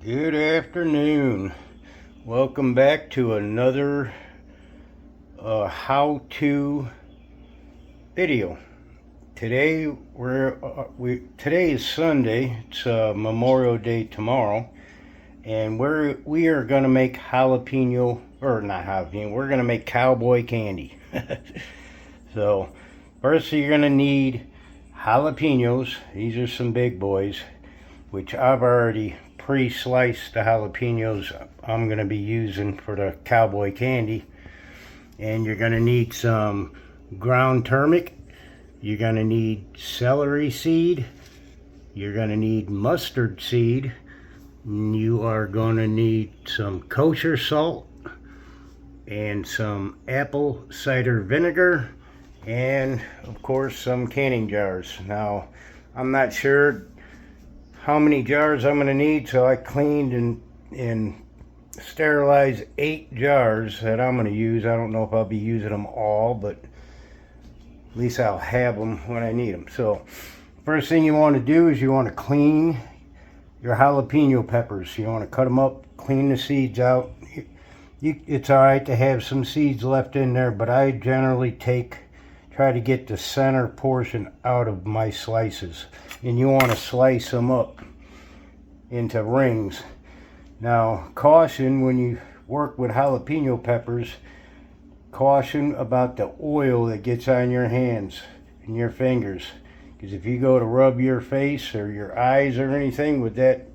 Good afternoon. Welcome back to another how-to video. Today today is Sunday. It's Memorial Day tomorrow, and we are gonna make jalapeno, or not jalapeno. We're gonna make cowboy candy. So first, you're gonna need jalapenos. These are some big boys, which I've already pre-sliced the jalapenos I'm going to be using for the cowboy candy. And you're going to need some ground turmeric. You're going to need celery seed. You're going to need mustard seed. You are going to need some kosher salt and some apple cider vinegar, and of course some canning jars. Now, I'm not sure how many jars I'm going to need, so I cleaned and sterilized 8 jars that I'm going to use. I don't know if I'll be using them all, but at least I'll have them when I need them. So first thing you want to do is you want to clean your jalapeno peppers. You want to cut them up, clean the seeds out. It's alright to have some seeds left in there, but I generally try to get the center portion out of my slices, and you want to slice them up into rings. Now, caution when you work with jalapeno peppers, caution about the oil that gets on your hands and your fingers, because if you go to rub your face or your eyes or anything with that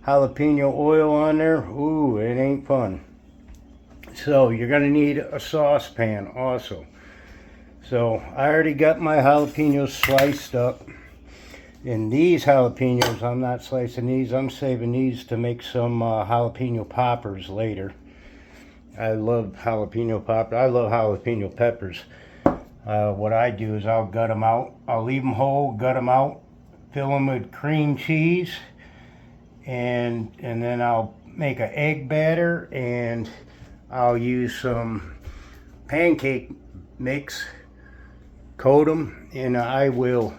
jalapeno oil on there, ooh, it ain't fun. So you're going to need a saucepan also. So I already got my jalapenos sliced up. And these jalapenos, I'm not slicing these. I'm saving these to make some jalapeno poppers later. I love jalapeno poppers. I love jalapeno peppers. What I do is I'll gut them out. I'll leave them whole, gut them out, fill them with cream cheese, and then I'll make an egg batter, and I'll use some pancake mix, coat them, and I will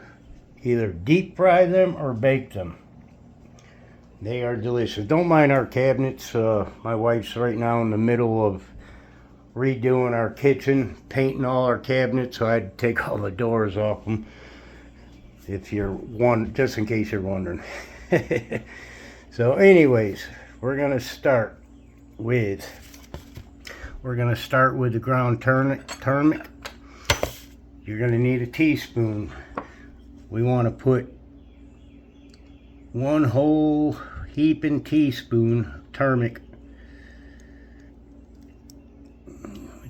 either deep fry them or bake them. They are delicious. Don't mind our cabinets. My wife's right now in the middle of redoing our kitchen, painting all our cabinets, so I had to take all the doors off them, just in case you're wondering. So anyways, we're gonna start with the ground turmeric. You're going to need a teaspoon. We want to put 1 whole heaping teaspoon turmeric.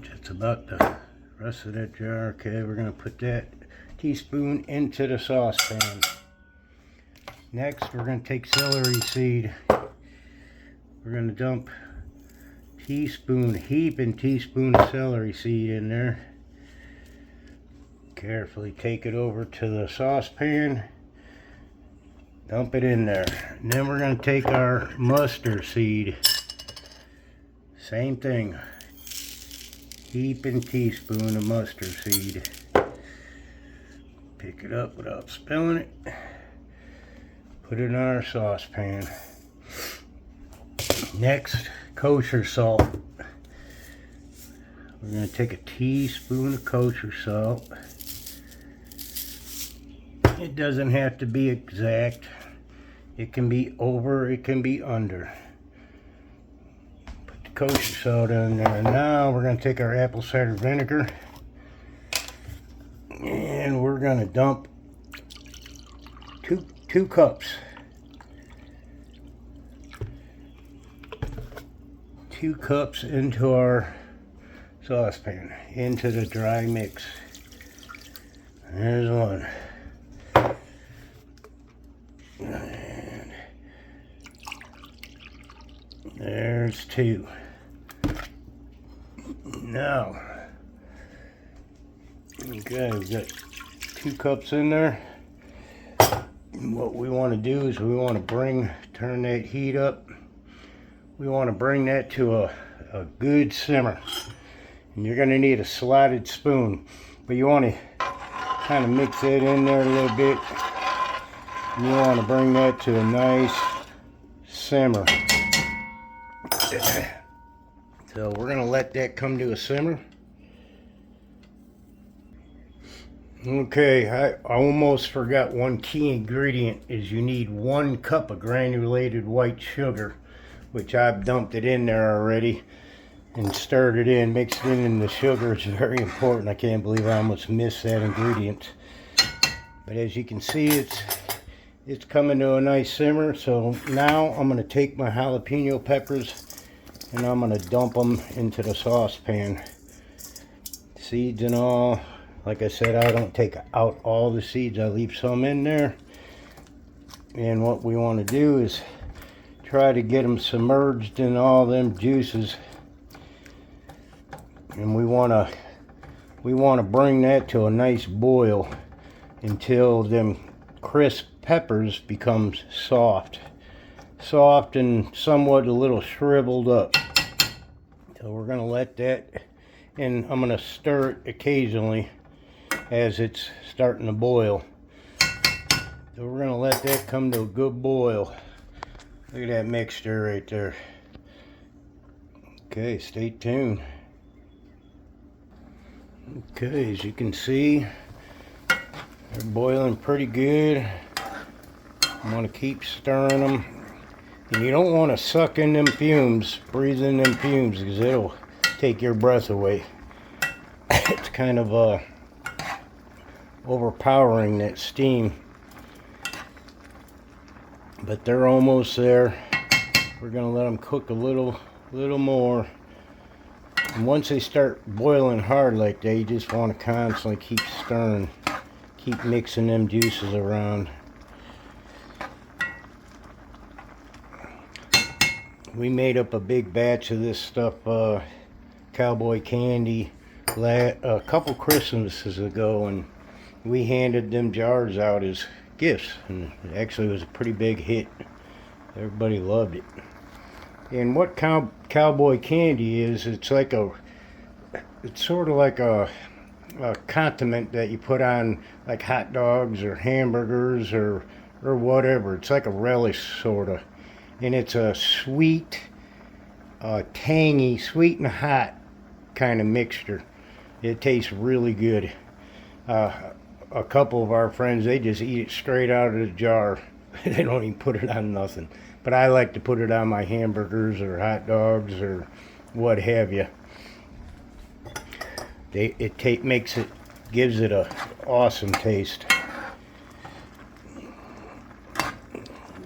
Just about the rest of that jar. Okay, we're going to put that teaspoon into the saucepan. Next, we're going to take celery seed. We're going to dump heaping teaspoon of celery seed in there. Carefully take it over to the saucepan, dump it in there, and then we're going to take our mustard seed, same thing, heaping teaspoon of mustard seed. Pick it up without spilling it, put it in our saucepan. Next, kosher salt. We're going to take a teaspoon of kosher salt. It doesn't have to be exact. It can be over, it can be under. Put the kosher salt in there. Now we're going to take our apple cider vinegar, and we're going to dump two cups. 2 cups into our saucepan, into the dry mix. There's one. And there's 2. Now, okay, we've got 2 cups in there. And what we want to do is we want to turn that heat up. We want to bring that to a good simmer. And you're going to need a slotted spoon, but you want to kind of mix that in there a little bit. And you want to bring that to a nice simmer. So we're gonna let that come to a simmer. Okay, I almost forgot one key ingredient is you need 1 cup of granulated white sugar, which I've dumped it in there already and stirred it in, mixed it in. The sugar is very important. I can't believe I almost missed that ingredient. But as you can see, it's coming to a nice simmer. So now I'm going to take my jalapeno peppers and I'm going to dump them into the saucepan. Seeds and all. Like I said, I don't take out all the seeds. I leave some in there. And what we want to do is try to get them submerged in all them juices. And we want to bring that to a nice boil until them crisp peppers becomes soft and somewhat a little shriveled up. So we're going to let that, and I'm going to stir it occasionally as it's starting to boil. So we're going to let that come to a good boil. Look at that mixture right there. Okay, stay tuned. Okay, as you can see, they're boiling pretty good. I'm going to keep stirring them. And you don't want to suck in them fumes, breathe in them fumes, because it'll take your breath away. It's kind of overpowering, that steam. But they're almost there. We're going to let them cook a little more. And once they start boiling hard like that, you just want to constantly keep stirring, keep mixing them juices around. We made up a big batch of this stuff, Cowboy Candy, a couple Christmases ago, and we handed them jars out as gifts, and actually it was a pretty big hit. Everybody loved it. And what Cowboy Candy is, it's sort of like a condiment that you put on like hot dogs or hamburgers or whatever. It's like a relish sort of, and it's a sweet, tangy, sweet and hot kind of mixture. It tastes really good. A couple of our friends, they just eat it straight out of the jar. They don't even put it on nothing. But I like to put it on my hamburgers or hot dogs or what have you. Gives it a awesome taste.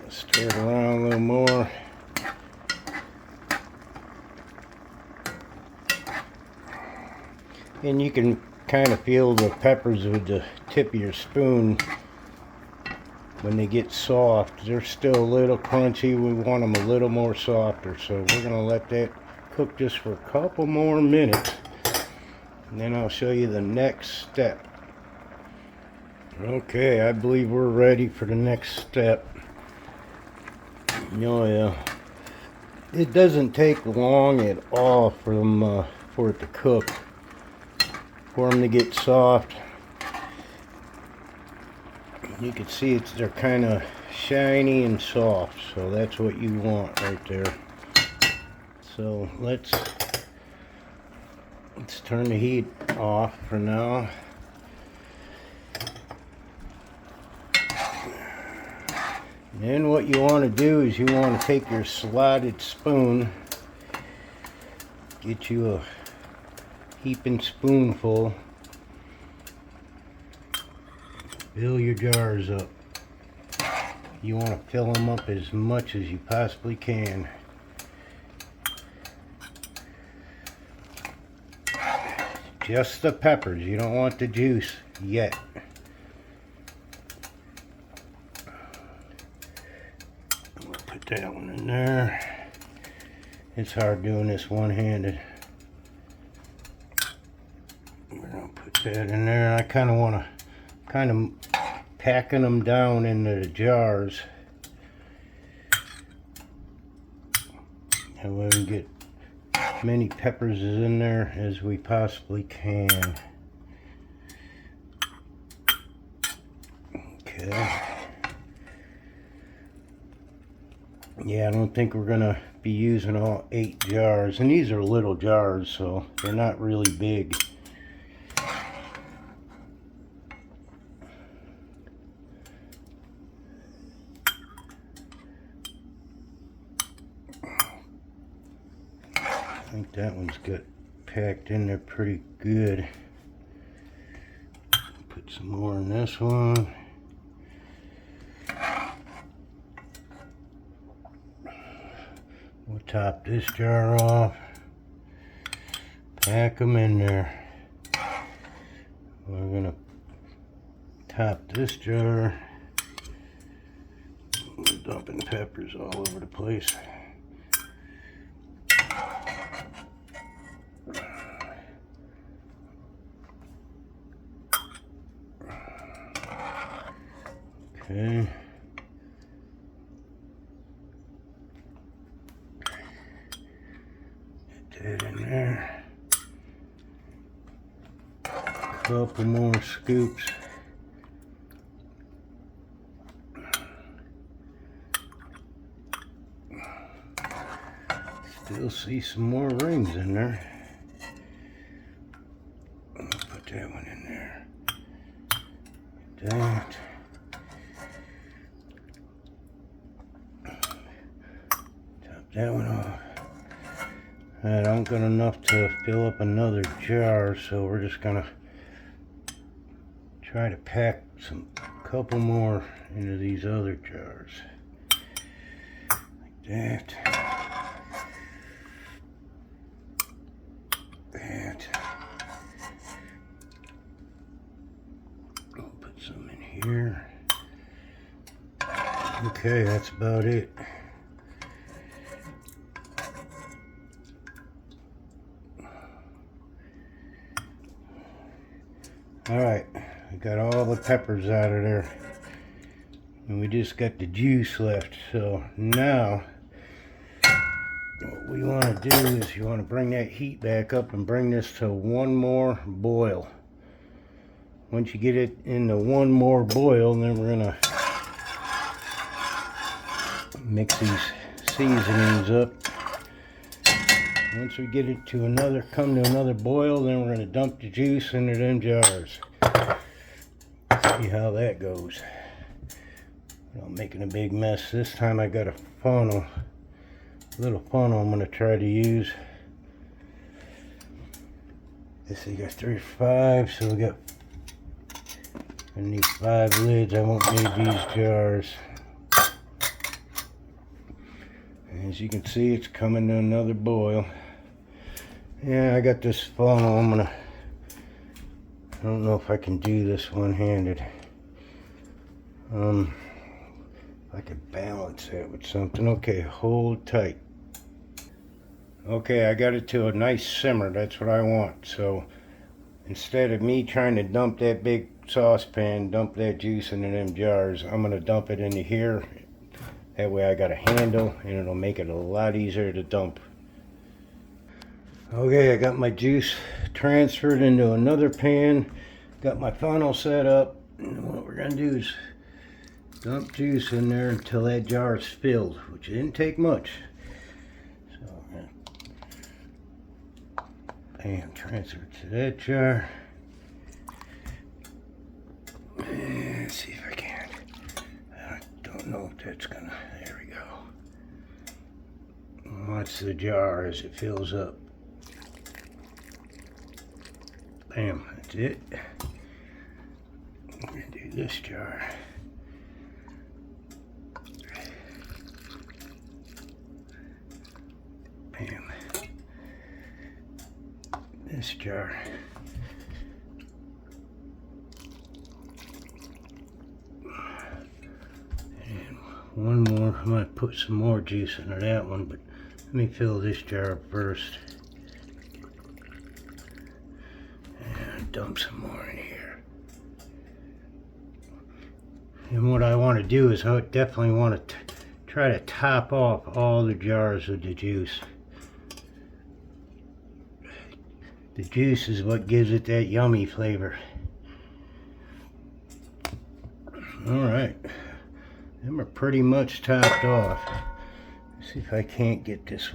Stir it around a little more. And you can kind of feel the peppers with the tip of your spoon. When they get soft, they're still a little crunchy. We want them a little more softer, so we're going to let that cook just for a couple more minutes, and then I'll show you the next step. Okay, I believe we're ready for the next step. Oh yeah, it doesn't take long at all for it to cook, for them to get soft. You can see they're kind of shiny and soft, so that's what you want right there. So let's turn the heat off for now. Then what you want to do is you want to take your slotted spoon, get you a heaping spoonful. Fill your jars up. You want to fill them up as much as you possibly can. Just the peppers. You don't want the juice yet. We'll put that one in there. It's hard doing this one-handed. We're going to put that in there. I kind of want to packing them down into the jars, and we can get as many peppers in there as we possibly can. Okay. Yeah, I don't think we're gonna be using all 8 jars, and these are little jars, so they're not really big. I think that one's got packed in there pretty good. Put some more in this one. We'll top this jar off. Pack them in there. We're gonna top this jar. We're dumping peppers all over the place. Okay. Get that in there. Couple more scoops. Still see some more rings in there. Put that one in there. That. Top that one off. I don't got enough to fill up another jar, so we're just gonna try to pack some couple more into these other jars. Like that. That. I'll put some in here. Okay, that's about it. Alright, I got all the peppers out of there. And we just got the juice left. So now, what we want to do is you want to bring that heat back up and bring this to one more boil. Once you get it into one more boil, then we're going to mix these seasonings up. Once we get it to come to another boil, then we're going to dump the juice into them jars. See how that goes. I'm making a big mess. This time I got a funnel. Little funnel I'm going to try to use. This we got 3 or 5, so we got, I need 5 lids. I won't need these jars. As you can see, it's coming to another boil. Yeah, I got this funnel. I don't know if I can do this one-handed. If I could balance that with something. Okay, hold tight. Okay, I got it to a nice simmer. That's what I want. So instead of me trying to dump that big saucepan, dump that juice into them jars, I'm gonna dump it into here. That way I got a handle and it'll make it a lot easier to dump. Okay, I got my juice transferred into another pan. Got my funnel set up. And what we're gonna do is dump juice in there until that jar is filled, which didn't take much. So bam, transfer it to that jar. Let's see if I can. I don't know if that's gonna, there we go. Watch the jar as it fills up. Bam, that's it. I'm gonna do this jar. Bam. This jar. And one more. I might put some more juice into that one, but let me fill this jar up first. Dump some more in here. And what I want to do is I definitely want to try to top off all the jars with the juice. The juice is what gives it that yummy flavor. Alright, them are pretty much topped off. See if I can't get this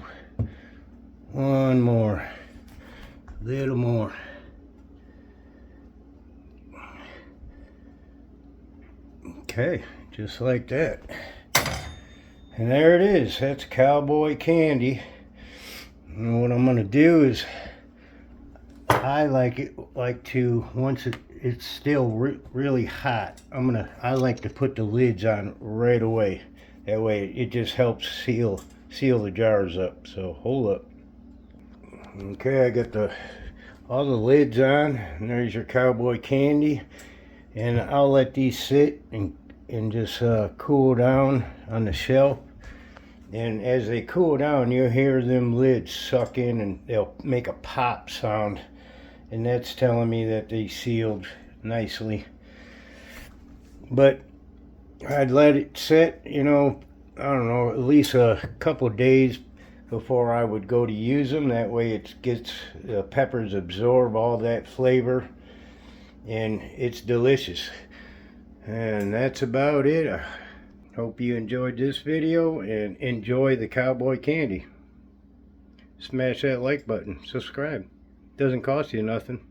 one more, a little more. Okay, just like that. And there it is. That's Cowboy Candy. And what I'm gonna do is, I like to, once it's still really hot, I like to put the lids on right away. That way it just helps seal the jars up. So hold up. Okay, I got all the lids on, and there's your Cowboy Candy. And I'll let these sit and just cool down on the shelf. And as they cool down, you'll hear them lids suck in and they'll make a pop sound. And that's telling me that they sealed nicely. But I'd let it sit, you know, I don't know, at least a couple days before I would go to use them. That way it gets, the peppers absorb all that flavor, and it's delicious. And that's about it. I hope you enjoyed this video and enjoy the Cowboy Candy. Smash that like button, subscribe. Doesn't cost you nothing.